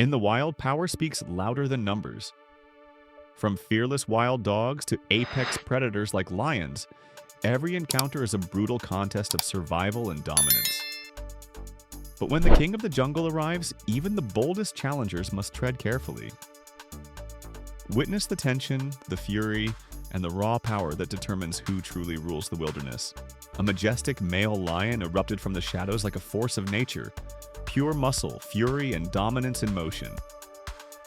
In the wild, power speaks louder than numbers. From fearless wild dogs to apex predators like lions, every encounter is a brutal contest of survival and dominance. But when the king of the jungle arrives, even the boldest challengers must tread carefully. Witness the tension, the fury, and the raw power that determines who truly rules the wilderness. A majestic male lion erupted from the shadows like a force of nature, pure muscle, fury, and dominance in motion.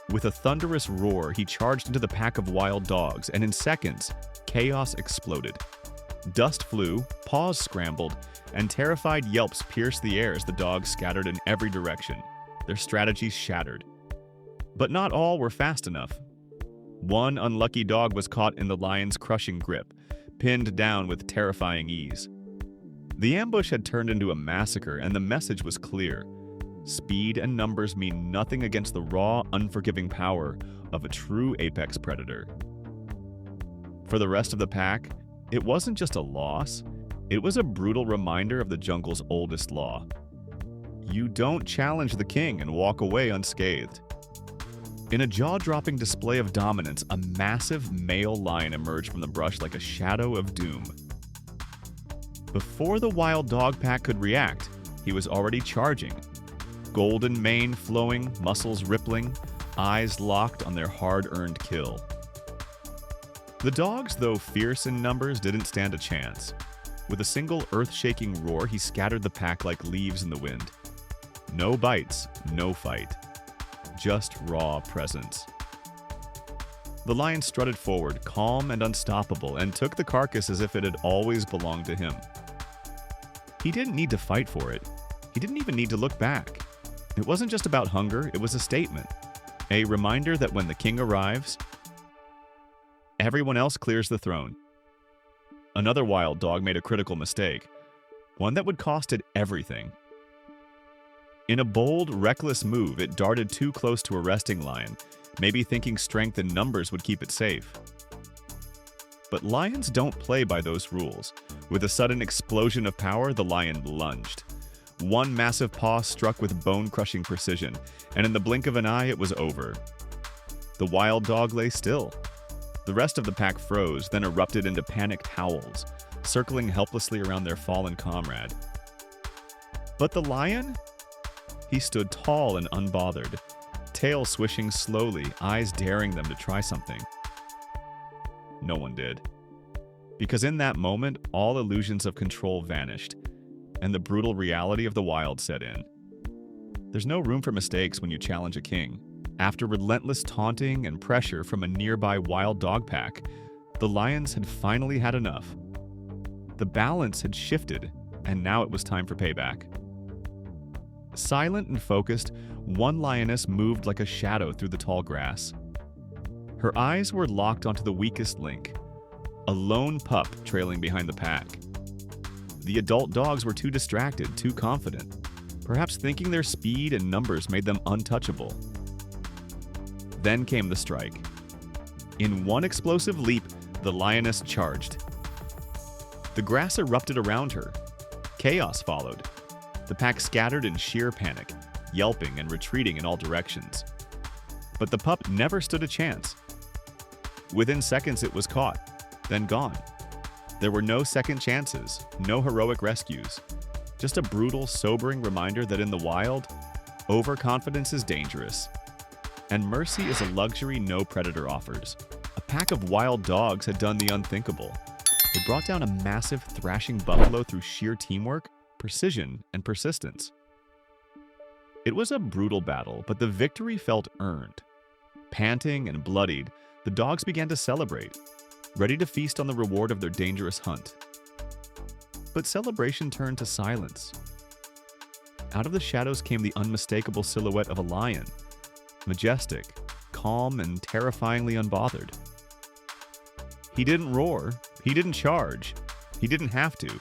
With a thunderous roar, he charged into the pack of wild dogs, and in seconds, chaos exploded. Dust flew, paws scrambled, and terrified yelps pierced the air as the dogs scattered in every direction, their strategies shattered. But not all were fast enough. One unlucky dog was caught in the lion's crushing grip, pinned down with terrifying ease. The ambush had turned into a massacre, and the message was clear. Speed and numbers mean nothing against the raw, unforgiving power of a true apex predator. For the rest of the pack, it wasn't just a loss, it was a brutal reminder of the jungle's oldest law. You don't challenge the king and walk away unscathed. In a jaw-dropping display of dominance, a massive male lion emerged from the brush like a shadow of doom. Before the wild dog pack could react, he was already charging. Golden mane flowing, muscles rippling, eyes locked on their hard-earned kill. The dogs, though fierce in numbers, didn't stand a chance. With a single earth-shaking roar, he scattered the pack like leaves in the wind. No bites, no fight. Just raw presence. The lion strutted forward, calm and unstoppable, and took the carcass as if it had always belonged to him. He didn't need to fight for it. He didn't even need to look back. It wasn't just about hunger, it was a statement. A reminder that when the king arrives, everyone else clears the throne. Another wild dog made a critical mistake, one that would cost it everything. In a bold, reckless move, it darted too close to a resting lion, maybe thinking strength in numbers would keep it safe. But lions don't play by those rules. With a sudden explosion of power, the lion lunged. One massive paw struck with bone-crushing precision, and in the blink of an eye, it was over. The wild dog lay still. The rest of the pack froze, then erupted into panicked howls, circling helplessly around their fallen comrade. But the lion? He stood tall and unbothered, tail swishing slowly, eyes daring them to try something. No one did. Because in that moment, all illusions of control vanished, and the brutal reality of the wild set in. There's no room for mistakes when you challenge a king. After relentless taunting and pressure from a nearby wild dog pack, the lions had finally had enough. The balance had shifted, and now it was time for payback. Silent and focused, one lioness moved like a shadow through the tall grass. Her eyes were locked onto the weakest link, a lone pup trailing behind the pack. The adult dogs were too distracted, too confident, perhaps thinking their speed and numbers made them untouchable. Then came the strike. In one explosive leap, the lioness charged. The grass erupted around her. Chaos followed. The pack scattered in sheer panic, yelping and retreating in all directions. But the pup never stood a chance. Within seconds it was caught, then gone. There were no second chances, no heroic rescues. Just a brutal, sobering reminder that in the wild, overconfidence is dangerous. And mercy is a luxury no predator offers. A pack of wild dogs had done the unthinkable. They brought down a massive, thrashing buffalo through sheer teamwork, precision, and persistence. It was a brutal battle, but the victory felt earned. Panting and bloodied, the dogs began to celebrate, ready to feast on the reward of their dangerous hunt. But celebration turned to silence. Out of the shadows came the unmistakable silhouette of a lion, majestic, calm, and terrifyingly unbothered. He didn't roar, he didn't charge, he didn't have to.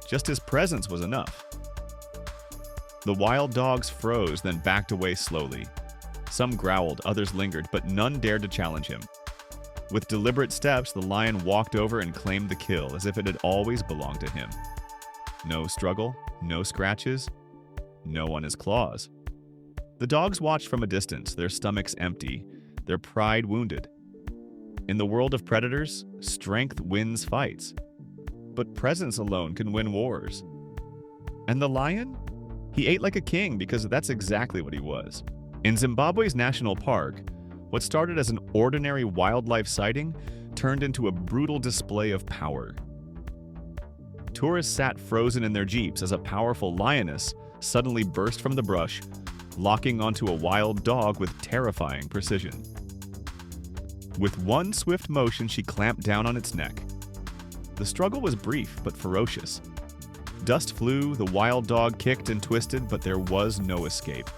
Just his presence was enough. The wild dogs froze, then backed away slowly. Some growled, others lingered, but none dared to challenge him. With deliberate steps, the lion walked over and claimed the kill as if it had always belonged to him. No struggle, no scratches, no on his claws. The dogs watched from a distance, their stomachs empty, their pride wounded. In the world of predators, strength wins fights, but presence alone can win wars. And the lion? He ate like a king because that's exactly what he was. In Zimbabwe's national park, what started as an ordinary wildlife sighting turned into a brutal display of power. Tourists sat frozen in their jeeps as a powerful lioness suddenly burst from the brush, locking onto a wild dog with terrifying precision. With one swift motion, she clamped down on its neck. The struggle was brief but ferocious. Dust flew, the wild dog kicked and twisted, but there was no escape.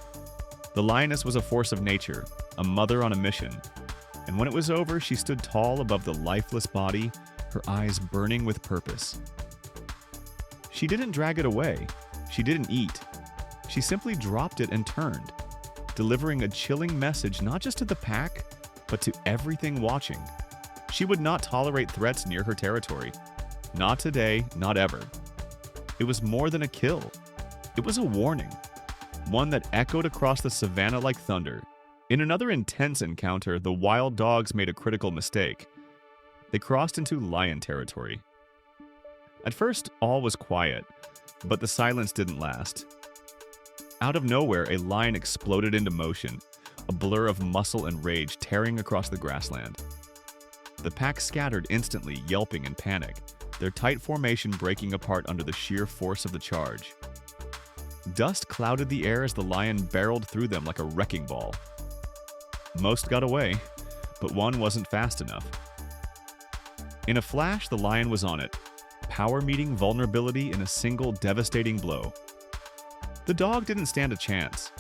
The lioness was a force of nature, a mother on a mission. And when it was over, she stood tall above the lifeless body, her eyes burning with purpose. She didn't drag it away. She didn't eat. She simply dropped it and turned, delivering a chilling message not just to the pack, but to everything watching. She would not tolerate threats near her territory. Not today, not ever. It was more than a kill. It was a warning, one that echoed across the savannah like thunder. In another intense encounter, the wild dogs made a critical mistake. They crossed into lion territory. At first, all was quiet, but the silence didn't last. Out of nowhere, a lion exploded into motion, a blur of muscle and rage tearing across the grassland. The pack scattered instantly, yelping in panic, their tight formation breaking apart under the sheer force of the charge. Dust clouded the air as the lion barreled through them like a wrecking ball. Most got away, but one wasn't fast enough. In a flash, the lion was on it, power meeting vulnerability in a single devastating blow. The dog didn't stand a chance.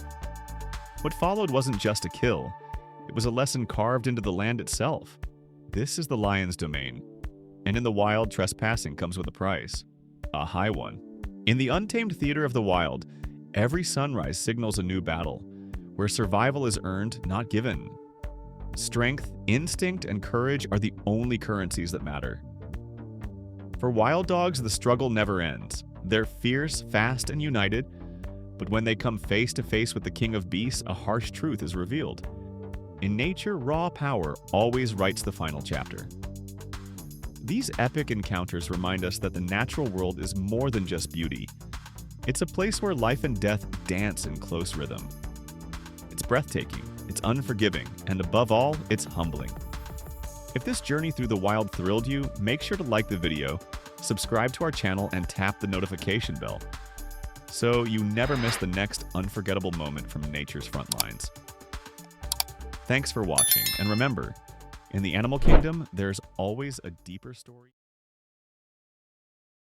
What followed wasn't just a kill, it was a lesson carved into the land itself. This is the lion's domain, and in the wild, trespassing comes with a price, a high one. In the untamed theater of the wild, every sunrise signals a new battle, where survival is earned, not given. Strength, instinct, and courage are the only currencies that matter. For wild dogs, the struggle never ends. They're fierce, fast, and united, but when they come face to face with the king of beasts, a harsh truth is revealed. In nature, raw power always writes the final chapter. These epic encounters remind us that the natural world is more than just beauty. It's a place where life and death dance in close rhythm. It's breathtaking, it's unforgiving, and above all, it's humbling. If this journey through the wild thrilled you, make sure to like the video, subscribe to our channel, and tap the notification bell, so you never miss the next unforgettable moment from nature's front lines. Thanks for watching, and remember, in the animal kingdom, there's always a deeper story.